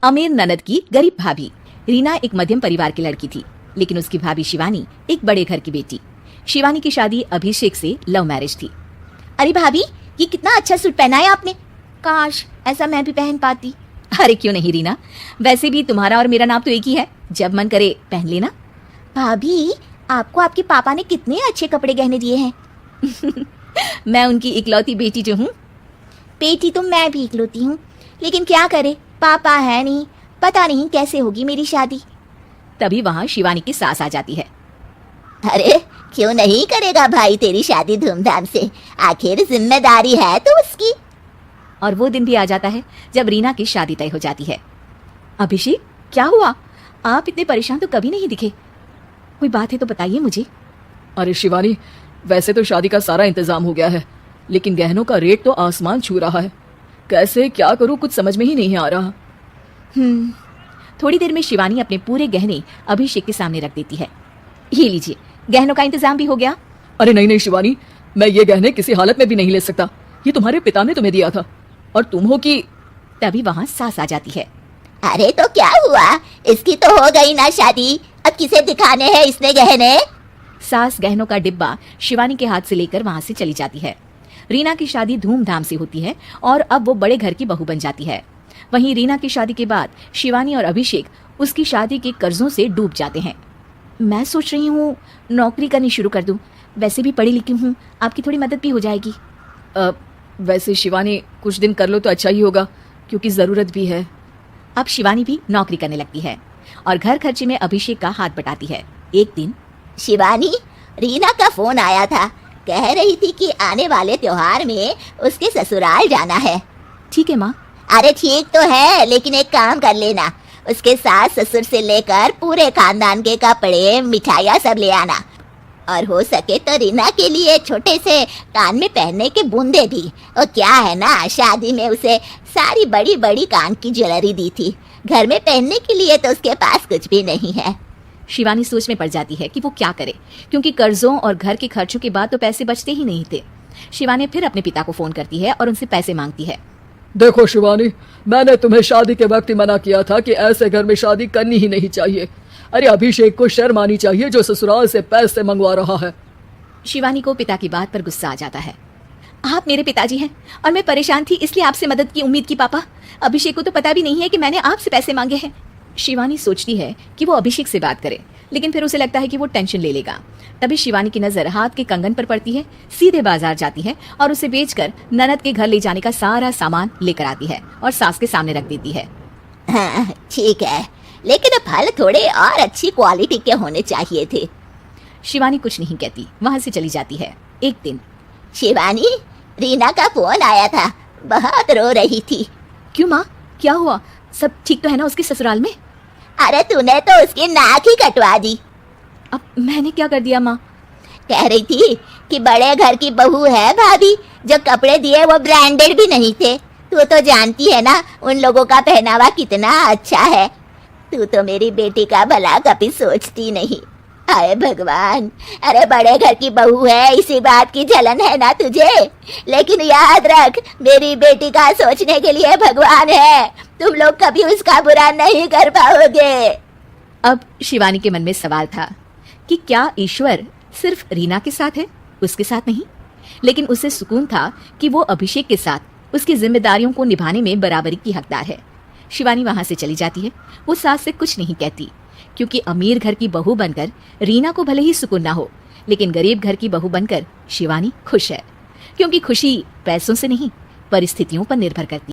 अमीर ननद की गरीब भाभी। रीना एक मध्यम परिवार की लड़की थी, लेकिन उसकी भाभी शिवानी एक बड़े घर की बेटी। शिवानी की शादी अभिषेक से लव मैरिज थी। अरे भाभी, ये कितना अच्छा सूट पहना है आपने। काश ऐसा मैं भी पहन पाती। अरे क्यों नहीं रीना, वैसे भी तुम्हारा और मेरा नाम तो एक ही है, जब मन करे पहन लेना। भाभी, आपको आपके पापा ने कितने अच्छे कपड़े गहने दिए हैं। मैं उनकी इकलौती बेटी जो हूँ। बेटी तो मैं भी इकलौती हूँ, लेकिन क्या करे, पापा है नहीं, पता नहीं कैसे होगी मेरी शादी। तभी वहाँ शिवानी की सास आ जाती है। अरे क्यों नहीं करेगा भाई तेरी शादी धूमधाम से, आखिर जिम्मेदारी है तो उसकी। और वो दिन भी आ जाता है जब रीना की शादी तय हो जाती है। अभिषेक, क्या हुआ? आप इतने परेशान तो कभी नहीं दिखे, कोई बात है तो बताइए मुझे। अरे शिवानी, वैसे तो शादी का सारा इंतजाम हो गया है, लेकिन गहनों का रेट तो आसमान छू रहा है। कैसे क्या करूं, कुछ समझ में ही नहीं आ रहा। थोड़ी देर में शिवानी अपने पूरे गहने अभिषेक के सामने रख देती है। ये लीजिए, गहनों का इंतजाम भी हो गया। अरे नहीं नहीं शिवानी, मैं ये गहने किसी हालत में भी नहीं ले सकता। ये तुम्हारे पिता ने तुम्हें दिया था, और तुम हो कि। तभी वहाँ सास आ जाती है। अरे तो क्या हुआ, इसकी तो हो गई ना शादी, अब किसे दिखाने हैं इसने गहने। सास गहनों का डिब्बा शिवानी के हाथ से लेकर वहां से चली जाती है। रीना की शादी धूमधाम से होती है और अब वो बड़े घर की बहू बन जाती है। वहीं रीना की शादी के बाद शिवानी और अभिषेक उसकी शादी के कर्जों से डूब जाते हैं। मैं सोच रही हूँ नौकरी करनी शुरू कर दूं, वैसे भी पढ़ी लिखी हूँ, आपकी थोड़ी मदद भी हो जाएगी। वैसे शिवानी कुछ दिन कर लो तो अच्छा ही होगा, क्योंकि ज़रूरत भी है। अब शिवानी भी नौकरी करने लगती है और घर खर्चे में अभिषेक का हाथ बटाती है। एक दिन शिवानी, रीना का फोन आया था, कह रही थी कि आने वाले त्योहार में उसके ससुराल जाना है। ठीक है माँ। अरे ठीक तो है, लेकिन एक काम कर लेना, उसके सास ससुर से लेकर पूरे खानदान के कपड़े मिठाइयाँ सब ले आना, और हो सके तो रीना के लिए छोटे से कान में पहनने के बूंदे भी। और क्या है ना, शादी में उसे सारी बड़ी बड़ी कान की ज्वेलरी दी थी, घर में पहनने के लिए तो उसके पास कुछ भी नहीं है। शिवानी सोच में पड़ जाती है कि वो क्या करे, क्योंकि कर्जों और घर के खर्चों के बाद तो पैसे बचते ही नहीं थे। शिवानी फिर अपने पिता को फोन करती है और उनसे पैसे मांगती है। देखो शिवानी, मैंने तुम्हें शादी के वक्त ही मना किया था कि ऐसे घर में शादी करनी ही नहीं चाहिए। अरे अभिषेक को शर्म आनी चाहिए जो ससुराल से पैसे मंगवा रहा है। शिवानी को पिता की बात पर गुस्सा आ जाता है। आप मेरे पिताजी हैं और मैं परेशान थी, इसलिए आपसे मदद की उम्मीद की पापा। अभिषेक को तो पता भी नहीं है कि मैंने आपसे पैसे मांगे हैं। शिवानी सोचती है कि वो अभिषेक से बात करे, लेकिन फिर उसे लगता है कि वो टेंशन ले लेगा। तभी शिवानी की नजर हाथ के कंगन पर पड़ती है, सीधे बाजार जाती है और उसे बेचकर ननद के घर ले जाने का सारा सामान लेकर आती है और सास के सामने रख देती है। हाँ ठीक है, लेकिन फल थोड़े और अच्छी क्वालिटी के होने चाहिए थे। शिवानी कुछ नहीं कहती, वहां से चली जाती है। एक दिन शिवानी, रीना का फोन आया था, बहुत रो रही थी। क्यों माँ, क्या हुआ? सब ठीक तो है ना उसके ससुराल में? अरे तूने तो उसकी नाक ही कटवा दी। अब मैंने क्या कर दिया माँ? कह रही थी कि बड़े घर की बहू है भाभी, जो कपड़े दिए वो ब्रांडेड भी नहीं थे। तू तो जानती है ना उन लोगों का पहनावा कितना अच्छा है। तू तो मेरी बेटी का भला कभी सोचती नहीं। हाय भगवान, अरे बड़े घर की बहू है, इसी बात की जलन है ना तुझे, लेकिन याद रख मेरी बेटी का सोचने के लिए भगवान है, तुम लोग कभी उसका बुरा नहीं कर पाओगे। अब शिवानी के मन में सवाल था कि क्या ईश्वर सिर्फ रीना के साथ है, उसके साथ नहीं? लेकिन उसे सुकून था कि वो अभिषेक के साथ उसकी जिम्मेदारियों को निभाने में बराबरी की हकदार है। शिवानी वहां से चली जाती है। वो सास से कुछ नहीं कहती, क्योंकि अमीर घर की बहू बनकर रीना को भले ही सुकून ना हो, लेकिन गरीब घर की बहू बनकर शिवानी खुश है, क्योंकि खुशी पैसों से नहीं परिस्थितियों पर निर्भर करती है।